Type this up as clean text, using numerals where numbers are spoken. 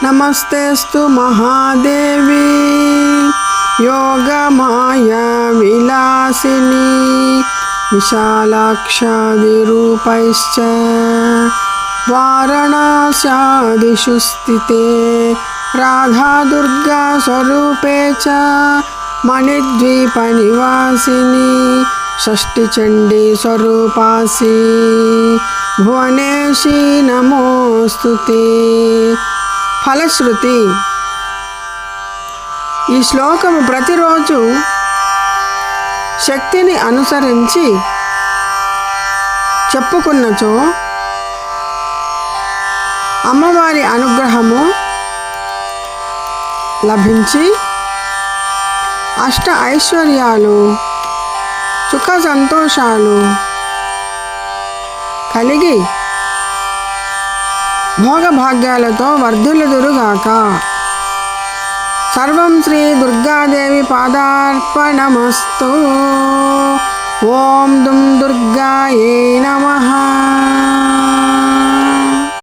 నమస్తేస్తు మహాదేవి యోగమాయా విలాసిని విశాలాక్షాదిరూపైశ్చ వారణాస్యాదిషు స్థితే రాధా దుర్గా స్వరూపే చ మణిద్వీప నివాసిని షష్ఠిచండీ స్వరూపాసి భువనేశి నమోస్తుతే. ఫలశ్రుతి. ఈ శ్లోకము ప్రతిరోజు శక్తిని అనుసరించి చెప్పుకున్నచో అమ్మవారి అనుగ్రహము లభించి అష్ట ఐశ్వర్యాలు సుఖ సంతోషాలు కలిగి భోగభాగ్యాలతో వర్ధిల్లుదురుగాక. సర్వం శ్రీ దుర్గాదేవి పాదార్పణమస్తు. ఓం దుం దుర్గా